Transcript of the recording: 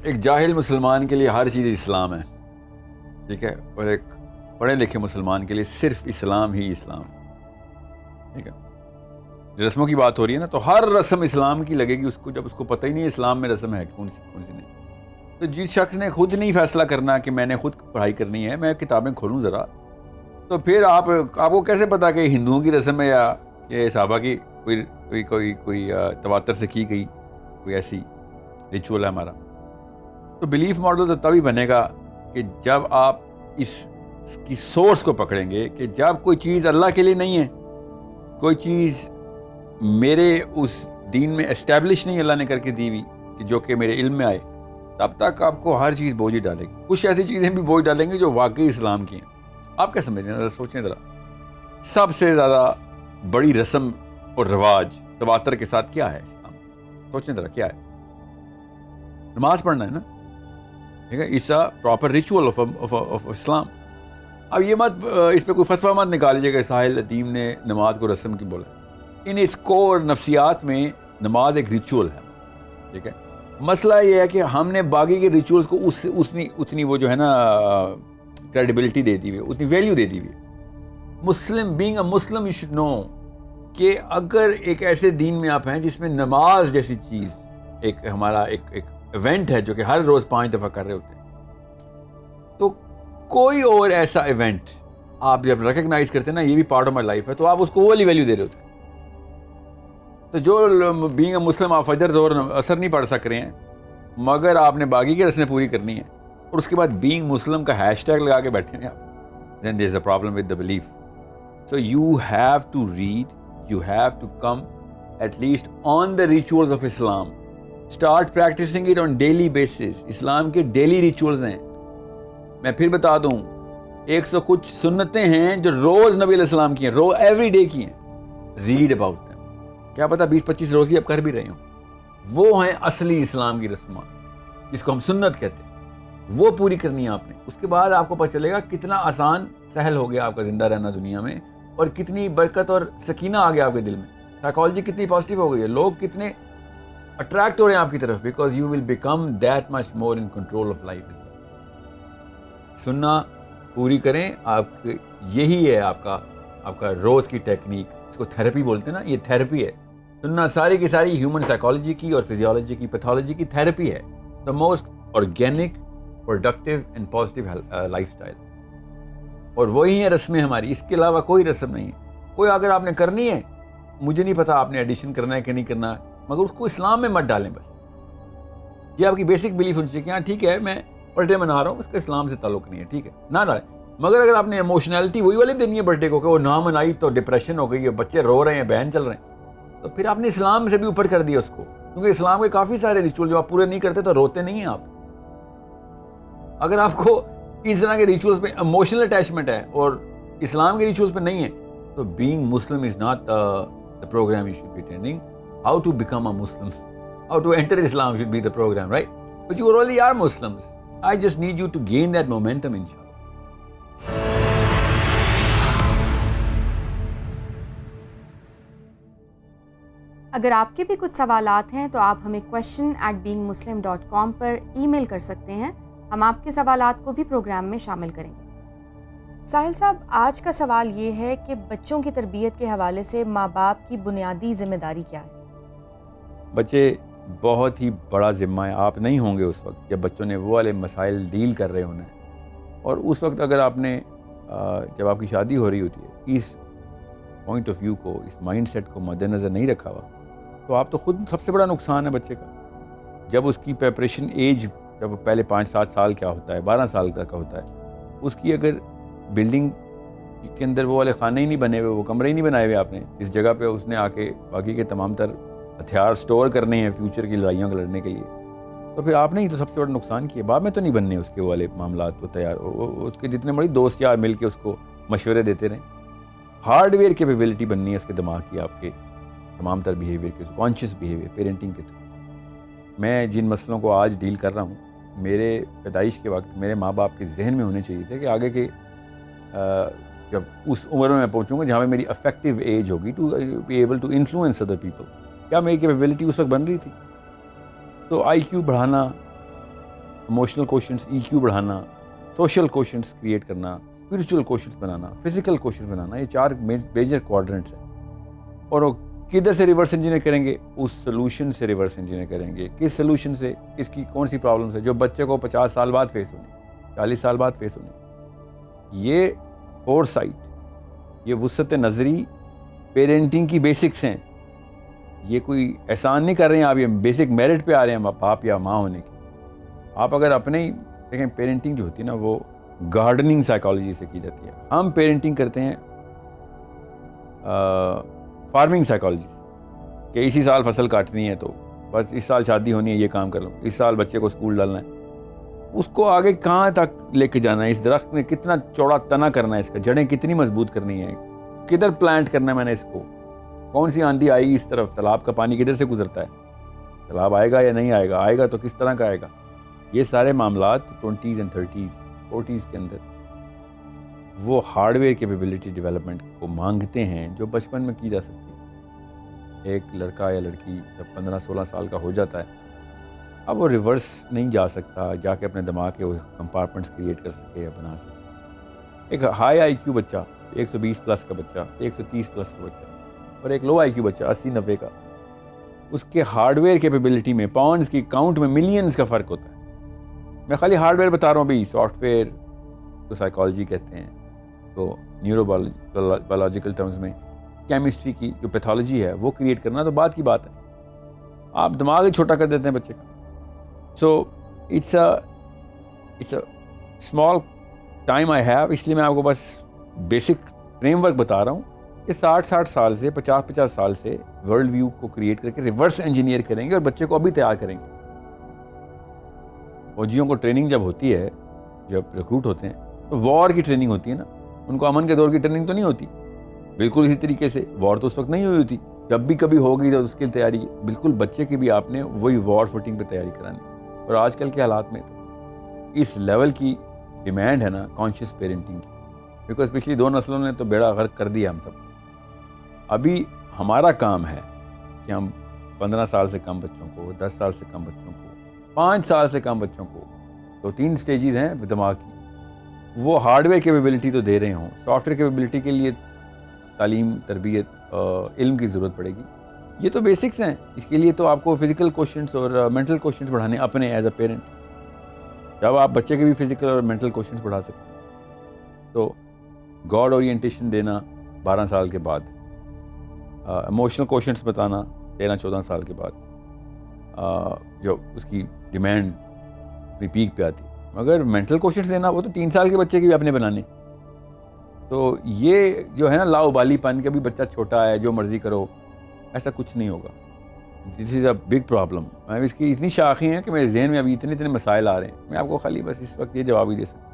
ایک جاہل مسلمان کے لیے ہر چیز اسلام ہے، ٹھیک ہے، اور ایک پڑھے لکھے مسلمان کے لیے صرف اسلام ہی اسلام، ٹھیک ہے۔ رسموں کی بات ہو رہی ہے نا، تو ہر رسم اسلام کی لگے گی اس کو، جب اس کو پتہ ہی نہیں اسلام میں رسم ہے کون سی نہیں۔ تو جس شخص نے خود نہیں فیصلہ کرنا کہ میں نے خود پڑھائی کرنی ہے، میں کتابیں کھولوں ذرا، تو پھر آپ کو کیسے پتا کہ ہندوؤں کی رسم ہے یا یہ صحابہ کی کوئی تواتر سے کی گئی کوئی ایسی ریچول ہے ہمارا؟ تو بلیف ماڈل تو تبھی بنے گا کہ جب آپ اس کی سورس کو پکڑیں گے، کہ جب کوئی چیز اللہ کے لیے نہیں ہے، کوئی چیز میرے اس دین میں اسٹیبلش نہیں اللہ نے کر کے دی ہوئی کہ جو کہ میرے علم میں آئے، تب تک آپ کو ہر چیز بوجھ ہی ڈالے گی۔ کچھ ایسی چیزیں بھی بوجھ ڈالیں گے جو واقعی اسلام کی ہیں۔ آپ کیا سمجھ رہے ہیں؟ ذرا سوچیں ذرا، سب سے زیادہ بڑی رسم اور رواج تواتر کے ساتھ کیا ہے اسلام؟ سوچیں ذرا کیا ہے؟ نماز پڑھنا ہے نا، ٹھیک ہے، it's a proper ritual of Islam. اب یہ مت اس پہ کوئی فتویٰ مت نکالیے کہ ساحل ادیم نے نماز کو رسم کی بولا۔ ان اٹس کور نفسیات میں نماز ایک ریچول ہے، ٹھیک ہے۔ مسئلہ یہ ہے کہ ہم نے باقی کے ریچولز کو اتنی وہ جو ہے نا کریڈیبلٹی دے دی ہوئی، اتنی ویلیو دے دی ہوئی۔ Muslim being a Muslim you should know کہ اگر ایک ایسے دین میں آپ ہیں جس میں نماز جیسی چیز ایک ہمارا ایک ایونٹ ہے جو کہ ہر روز 5 دفعہ کر رہے ہوتے ہیں، تو کوئی اور ایسا ایونٹ آپ جب ریکگنائز کرتے ہیں نا، یہ بھی پارٹ آف مائی لائف ہے، تو آپ اس کو وہ والی ویلیو دے رہے ہوتے ہیں۔ تو جو بینگ اے مسلم آپ فجر ظہر اثر نہیں پڑھ سک رہے ہیں، مگر آپ نے باقی کی رسمیں پوری کرنی ہے، اور اس کے بعد بینگ مسلم کا ہیش ٹیگ لگا کے بیٹھے ہیں آپ، then there is a problem with the belief. So you have to read, you have to come at least on the rituals of Islam. Start practicing it on daily basis. اسلام کے daily rituals ہیں۔ میں پھر بتا دوں، 100 کچھ سنتیں ہیں جو روز نبی علیہ السلام کی ہیں، ایوری ڈے کی ہیں۔ Read about them. کیا پتا 20-25 روز کی اب کر بھی رہے ہوں۔ وہ ہیں اصلی اسلام کی رسمات جس کو ہم سنت کہتے ہیں، وہ پوری کرنی ہے آپ نے۔ اس کے بعد آپ کو پتہ چلے گا کتنا آسان سہل ہو گیا آپ کا زندہ رہنا دنیا میں، اور کتنی برکت اور سکینہ آ گیا آپ کے دل میں، سائیکالوجی کتنی پازیٹیو ہو گئی ہے، لوگ کتنے اٹریکٹ ہو رہے ہیں آپ کی طرف، because you will become that much more in control of life. سننا پوری کریں، آپ یہی ہے آپ کا روز کی ٹیکنیک، اس کو تھیراپی بولتے ہیں نا، یہ تھیراپی ہے۔ سننا ساری کی ساری ہیومن سائیکالوجی کی اور فزیولوجی کی پیتھولوجی کی تھیراپی ہے، the most organic productive and positive life style, اور وہی ہے رسمیں ہماری، اس کے علاوہ کوئی رسم نہیں ہے۔ کوئی اگر آپ نے کرنی ہے، مجھے نہیں پتا آپ نے ایڈیشن کرنا ہے کہ نہیں کرنا، مگر اس کو اسلام میں مت ڈالیں بس۔ یہ آپ کی بیسک بلیف ہونی چاہیے کہ ہاں ٹھیک ہے میں برتھ ڈے منا رہا ہوں، اس کا اسلام سے تعلق نہیں ہے، ٹھیک ہے، نہ ڈالیں۔ مگر اگر آپ نے ایموشنلٹی وہی والی دینی ہے برتھ ڈے کو کہ وہ نہ منائی تو ڈپریشن ہو گئی ہے، بچے رو رہے ہیں، بہن چل رہے ہیں، تو پھر آپ نے اسلام سے بھی اوپر کر دیا اس کو، کیونکہ اسلام کے کافی سارے ریچول جو آپ پورے نہیں کرتے تو روتے نہیں ہیں آپ۔ اگر آپ کو اس طرح کے ریچولز پہ ایموشنل اٹیچمنٹ ہے اور اسلام کے ریچولز پہ نہیں ہے، تو being Muslim is not the program you should be attending. How to become a Muslim, how to enter Islam should be the program, right? But you already are Muslims. I just need you to gain that momentum, inshallah. اگر آپ کے بھی کچھ سوالات ہیں تو آپ ہمیں question@beingmuslim.com پر ای میل کر سکتے ہیں، ہم آپ کے سوالات کو بھی پروگرام میں شامل کریں گے۔ ساحل صاحب، آج کا سوال یہ ہے کہ بچوں کی تربیت کے حوالے سے ماں باپ کی بنیادی ذمہ داری کیا ہے؟ بچے بہت ہی بڑا ذمہ ہے، آپ نہیں ہوں گے اس وقت جب بچوں نے وہ والے مسائل ڈیل کر رہے ہونے، اور اس وقت اگر آپ نے جب آپ کی شادی ہو رہی ہوتی ہے اس پوائنٹ آف ویو کو، اس مائنڈ سیٹ کو مد نظر نہیں رکھا ہوا، تو آپ تو خود سب سے بڑا نقصان ہے بچے کا۔ جب اس کی پریپریشن ایج، جب پہلے 5-7 سال کیا ہوتا ہے، 12 سال تک کا ہوتا ہے، اس کی اگر بلڈنگ کے اندر وہ والے خانے ہی نہیں بنے ہوئے، وہ کمرے ہی نہیں بنائے ہوئے آپ نے، اس جگہ پہ اس نے آ کے باقی کے تمام تر ہتھیار سٹور کرنے ہیں فیوچر کی لڑائیوں کو لڑنے کے لیے، تو پھر آپ نے ہی تو سب سے بڑا نقصان کیا۔ بعد میں تو نہیں بننے اس کے والے معاملات کو تیار، اس کے جتنے بڑی دوست یار مل کے اس کو مشورے دیتے رہیں۔ ہارڈ ویئر کیپیبلٹی بننی ہے اس کے دماغ کی، آپ کے تمام تر بیہیویئر کے، کانشیس بیہیویئر پیرنٹنگ کے تھرو۔ میں جن مسئلوں کو آج ڈیل کر رہا ہوں، میرے پیدائش کے وقت میرے ماں باپ کے ذہن میں ہونے چاہیے تھے کہ آگے کے جب اس عمر میں پہنچوں گا جہاں پہ میری افیکٹو ایج ہوگی to be able to influence other people, کیا میری کیپیبلٹی اس وقت بن رہی تھی؟ تو آئی کیو بڑھانا، ایموشنل کوشنٹس EQ بڑھانا, سوشل کوشنٹس کریٹ کرنا, اسپریچول کوشنٹس بنانا, فزیکل کوشنٹس بنانا, یہ 4 میجر کوارڈرنٹس ہیں. اور وہ کدھر سے ریورس انجینئر کریں گے؟ اس سلوشن سے ریورس انجینئر کریں گے. کس سلوشن سے؟ اس کی کون سی پرابلمس ہے جو بچے کو 50 سال بعد فیس ہونی, 40 سال بعد فیس ہونی. یہ فور سائٹ, یہ وسعت نظری پیرنٹنگ کی بیسکس ہیں. یہ کوئی احسان نہیں کر رہے ہیں آپ, یہ بیسک میرٹ پہ آ رہے ہیں باپ یا ماں ہونے کی. آپ اگر اپنے ہی دیکھیں, پیرنٹنگ جو ہوتی ہے نا وہ گارڈننگ سائیکالوجی سے کی جاتی ہے. ہم پیرنٹنگ کرتے ہیں فارمنگ سائیکالوجی سے, کہ اسی سال فصل کاٹنی ہے تو بس اس سال شادی ہونی ہے, یہ کام کر لو, اس سال بچے کو اسکول ڈالنا ہے. اس کو آگے کہاں تک لے کے جانا ہے, اس درخت میں کتنا چوڑا تنا کرنا ہے, اس کا جڑیں کتنی مضبوط کرنی ہے, کدھر پلانٹ کرنا ہے میں نے اس کو, کون سی آندھی آئی اس طرف, تالاب کا پانی کدھر سے گزرتا ہے, تالاب آئے گا یا نہیں آئے گا, آئے گا تو کس طرح کا آئے گا. یہ سارے معاملات 20s and 30s 40s کے اندر وہ ہارڈ ویئر کیپیبلٹی ڈیولپمنٹ کو مانگتے ہیں جو بچپن میں کی جا سکتی ہے. ایک لڑکا یا لڑکی جب 15-16 سال کا ہو جاتا ہے, اب وہ ریورس نہیں جا سکتا, جا کے اپنے دماغ کے وہ کمپارٹمنٹس کریٹ کر سکے یا بنا سکے. ایک ہائی IQ بچہ, 120 پلس کا بچہ, 130 پلس کا بچہ, اور ایک لو IQ بچہ 80-90 کا, اس کے ہارڈ ویئر کیپیبلٹی میں, پاؤنڈز کی کاؤنٹ میں ملینز کا فرق ہوتا ہے. میں خالی ہارڈ ویئر بتا رہا ہوں بھائی, سافٹ ویئر تو سائیکالوجی کہتے ہیں, تو نیورو بایولوجیکل ٹرمز میں کیمسٹری کی جو پیتھولوجی ہے وہ کریٹ کرنا تو بات کی بات ہے. آپ دماغ ہی چھوٹا کر دیتے ہیں بچے کا. So it's a small time I have, اس لیے میں آپ کو بس بیسک فریم ورک بتا رہا ہوں کہ 60 سال سے 50 سال سے ورلڈ ویو کو کریٹ کر کے ریورس انجینئر کریں گے اور بچے کو ابھی تیار کریں گے. فوجیوں کو ٹریننگ جب ہوتی ہے, جب ریکروٹ ہوتے ہیں تو وار کی ٹریننگ ہوتی ہے نا, ان کو امن کے دور کی ٹریننگ تو نہیں ہوتی. بالکل اسی طریقے سے وار تو اس وقت نہیں ہوئی ہوتی, جب بھی کبھی ہوگی تو اس کی تیاری بالکل بچے کی بھی آپ نے وہی وار فوٹنگ پہ تیاری کرانی. اور آج کل کے حالات میں تو اس لیول کی ڈیمانڈ ہے نا کانشیس پیرنٹنگ کی, بیکاز پچھلی 2 نسلوں نے تو بیڑا غرق کر دیا ہم سب. ابھی ہمارا کام ہے کہ ہم 15 سال سے کم بچوں کو, 10 سال سے کم بچوں کو, 5 سال سے کم بچوں کو, تو 3 سٹیجز ہیں دماغ کی, وہ ہارڈ ویئر کیپیبلٹی تو دے رہے ہوں. سافٹ ویئر کیپیبلٹی کے لیے تعلیم, تربیت, علم کی ضرورت پڑے گی. یہ تو بیسکس ہیں. اس کے لیے تو آپ کو فزیکل کوشنٹس اور مینٹل کوشنٹس بڑھانے اپنے ایز اے پیرنٹ, جب آپ بچے کے بھی فزیکل اور مینٹل کوشنٹس بڑھا سکتے ہیں. تو گاڈ اورینٹیشن دینا 12 سال کے بعد, ایموشنل کوشنٹس بتانا 13-14 سال کے بعد, جو اس کی ڈیمانڈ اپنی پیک پہ آتی ہے. مگر مینٹل کوشنٹس دینا وہ تو 3 سال کے بچے کے بھی اپنے بنانے. تو یہ جو ہے نا لاؤبالی پن, کا بھی بچہ چھوٹا ہے جو مرضی کرو, ایسا کچھ نہیں ہوگا. دس از اے بگ پرابلم. میں اس کی اتنی شاخیں ہیں کہ میرے ذہن میں ابھی اتنے مسائل آ رہے ہیں, میں آپ کو خالی بس اس وقت یہ جواب ہی دے سکتا ہوں.